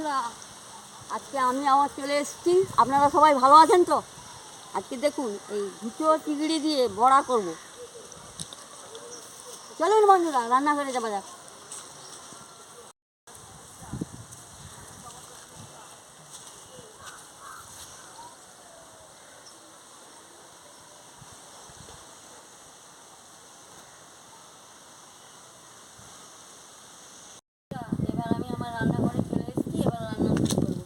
বন্ধুরা, আজকে আমি আবার চলে এসেছি। আপনারা সবাই ভালো আছেন তো? আজকে দেখুন এই দুটো চিংড়ি দিয়ে বড়া করব। চলুন বন্ধুরা, রান্না করে যাওয়া যাক। এবার আমি আমার রান্নাঘরে চলে এসেছি, এবার রান্না শুরু করবো।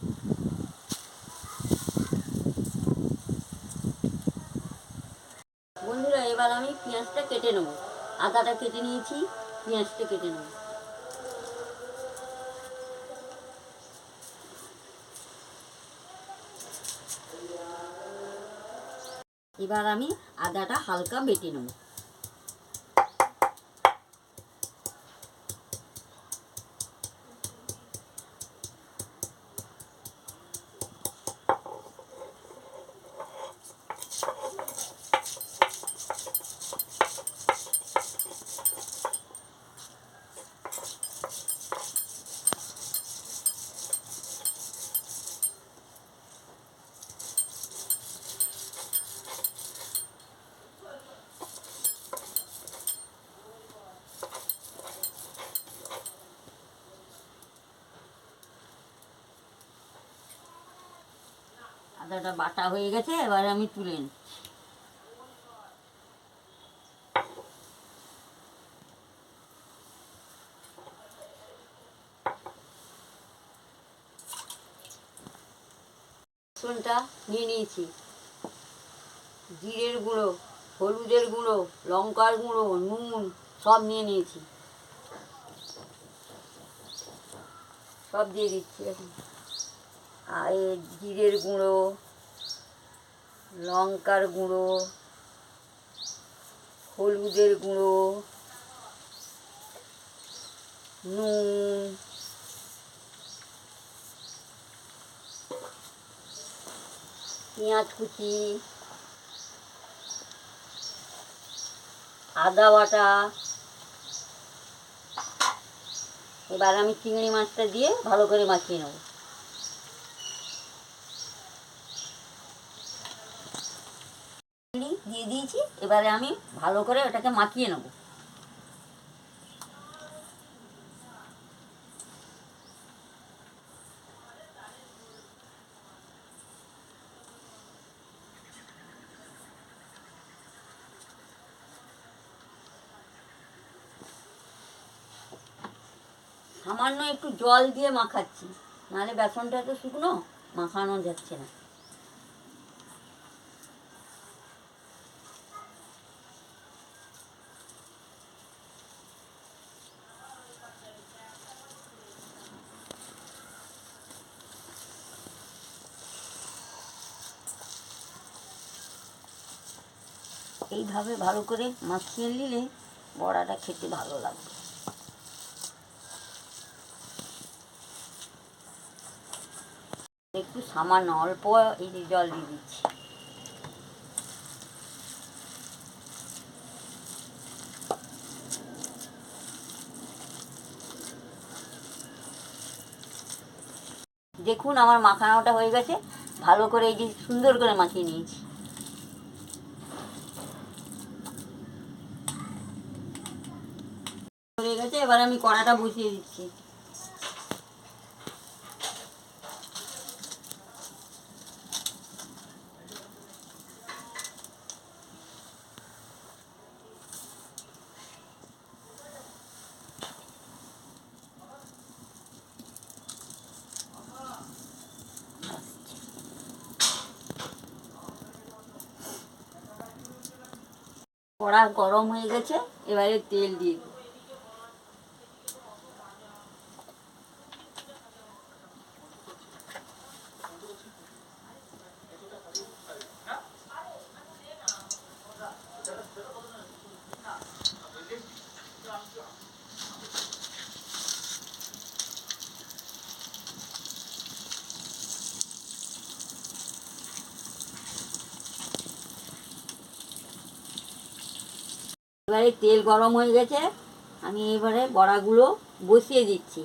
বন্ধুরা, এবার আমি পেঁয়াজটা কেটে নেবো। আদাটা কেটে নিয়েছি, পেঁয়াজটা কেটে নেবো। এবার আমি আদাটা হালকা বেটে নেবো। আদাটা বাটা হয়ে গেছে, এবার আমি তুলে নিই। রসুনটা নিয়ে নিয়েছি, জিরের গুঁড়ো, হলুদের গুঁড়ো, লঙ্কার গুঁড়ো, নুন সব নিয়ে নিয়েছি। সব দিয়ে দিচ্ছি এখন। আর জিরের গুঁড়ো, লঙ্কার গুঁড়ো, হলুদের গুঁড়ো, নুন, পেঁয়াজ কুচি, আদা বাটা। এবার আমি চিংড়ি মাছটা দিয়ে ভালো করে মাখিয়ে নেব। দিয়ে দিয়েছি, এবারে আমি ভালো করে ওটাকে মাখিয়ে নেব। সামান্য একটু জল দিয়ে মাখাচ্ছি, নাহলে বেসনটা তো শুকনো, মাখানো যাচ্ছে না। এইভাবে ভালো করে মাখিয়ে নিলে বড়াটা খেতে ভালো লাগবে। একটু সামান্য অল্প এই যে জল দিয়ে দিচ্ছি। দেখুন আমার মাখানোটা হয়ে গেছে, ভালো করে এই যে সুন্দর করে মাখিয়ে নিয়েছি। হয়ে গেছে, এবার আমি কড়াটা বসিয়ে দিচ্ছি। কড়া গরম হয়ে গেছে, এবারে তেল দিয়ে দিই। এবারে তেল গরম হয়ে গেছে, আমি এবারে বড়াগুলো বসিয়ে দিচ্ছি।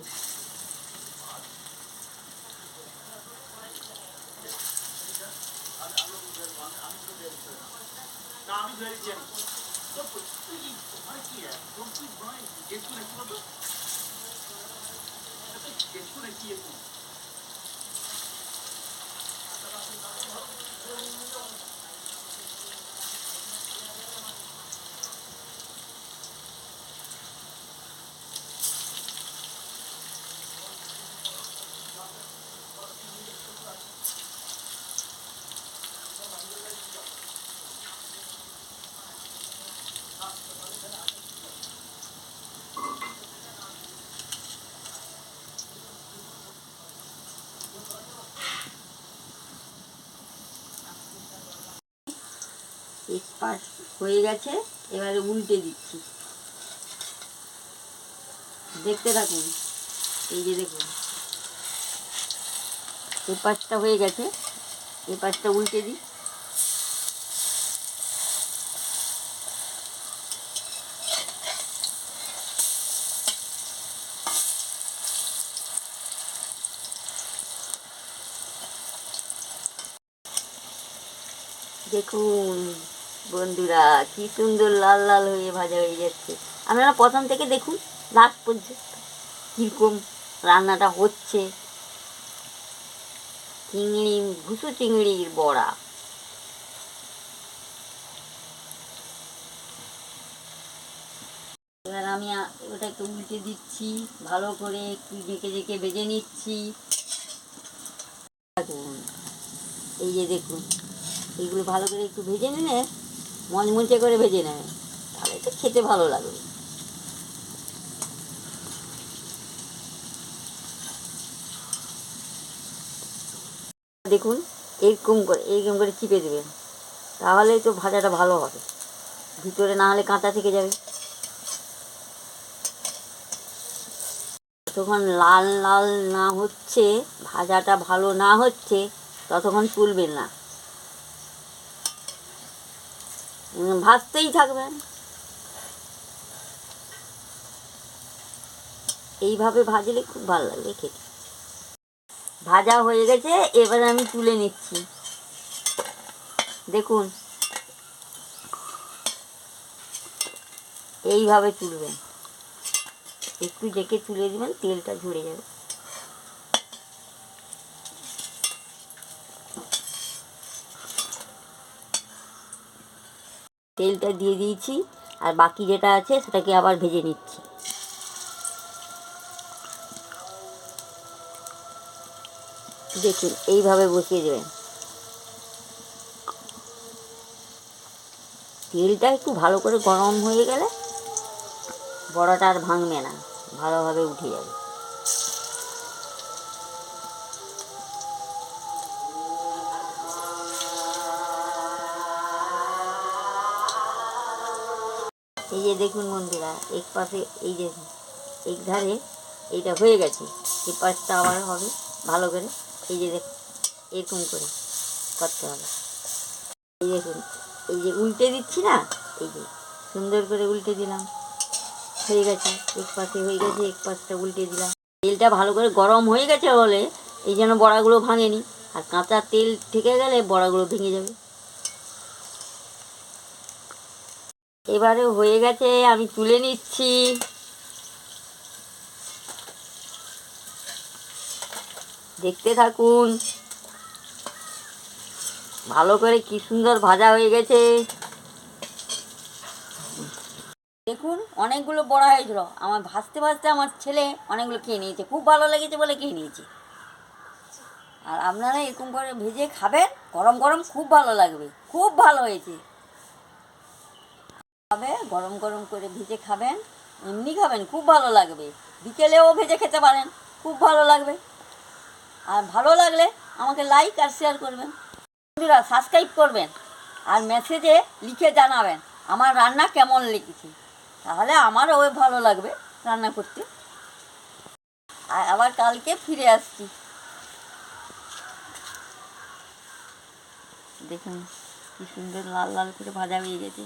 এক পাশ হয়ে গেছে, এবারে উল্টে দিচ্ছি। দেখতে থাকুন। এই যে দেখুন, এই পাশটা হয়ে গেছে, এই পাশটা উল্টে দিই। দেখুন বন্ধুরা, কি সুন্দর লাল লাল হয়ে ভাজা হয়ে যাচ্ছে। আপনারা প্রথম থেকে দেখুন লাস্ট পর্যন্ত কীরকম রান্নাটা হচ্ছে। চিংড়ি, ভুসু চিংড়ির বড়া। এবার আমি ওটাকে উল্টে দিচ্ছি, ভালো করে একটু ঝেঁকে ঝেঁকে ভেজে নিচ্ছি। দেখুন, এই যে দেখুন, এইগুলো ভালো করে একটু ভেজে নিলে, মচমচে করে ভেজে নেয়, তাহলে তো খেতে ভালো লাগবে। দেখুন, এরকম করে চিপে দেবেন, তাহলে তো ভাজাটা ভালো হবে। ভিতরে না হলে কাঁচা থেকে যাবে। যতক্ষণ লাল লাল না হচ্ছে, ভাজাটা ভালো না হচ্ছে, ততক্ষণ তুলবেন না, ভাজতেই থাকবেন। এইভাবে ভাজলে খুব ভালো লাগবে খেতে। ভাজা হয়ে গেছে, এবার আমি তুলে নিচ্ছি। দেখুন, এইভাবে তুলবেন, একটু দেখে তুলে দেবেন, তেলটা ঝরে যাবে। তেলটা দিয়ে দিয়েছি, আর বাকি যেটা আছে সেটাকে আবার ভেজে নিচ্ছি। দেখুন, এইভাবে বসিয়ে দেবেন। তেলটা একটু ভালো করে গরম হয়ে গেলে বড়াটা আর ভাঙবে না, ভালোভাবে উঠে যাবে। এই যে দেখুন বন্ধুরা, এক পাশে এই যে এক ধারে এইটা হয়ে গেছে, এই পাশটা আবার হবে ভালো করে। এই যে দেখুন, এরকম করে করতে হবে। এই দেখুন, এই যে উল্টে দিচ্ছি না, এই যে সুন্দর করে উল্টে দিলাম, হয়ে গেছে। এক পাশে হয়ে গেছে, এক পাশটা উল্টে দিলাম। তেলটা ভালো করে গরম হয়ে গেছে বলে এই যেন বড়াগুলো ভাঙেনি, আর কাঁচা তেল থেকে গেলে বড়াগুলো ভেঙে যাবে। এবারে হয়ে গেছে, আমি তুলে নিচ্ছি। দেখতে থাকুন, ভালো করে কি সুন্দর ভাজা হয়ে গেছে। দেখুন, অনেকগুলো বড়া হয়েছিল, আমার ভাজতে ভাজতে আমার ছেলে অনেকগুলো খেয়ে নিয়েছে, খুব ভালো লেগেছে বলে খেয়ে নিয়েছে। আর আপনারা এরকম করে ভেজে খাবেন, গরম গরম খুব ভালো লাগবে, খুব ভালো হয়েছে। খাবে গরম গরম করে ভেজে খাবেন, এমনি খাবেন খুব ভালো লাগবে, বিকেলেও ভেজে খেতে পারেন, খুব ভালো লাগবে। আর ভালো লাগলে আমাকে লাইক আর শেয়ার করবেন, বন্ধুরা সাবস্ক্রাইব করবেন, আর মেসেজে লিখে জানাবেন আমার রান্না কেমন লেগেছে, তাহলে আমারও ভালো লাগবে রান্না করতে। আর আবার কালকে ফিরে আসছি। দেখুন কি সুন্দর লাল লাল করে ভাজা হয়ে গেছে।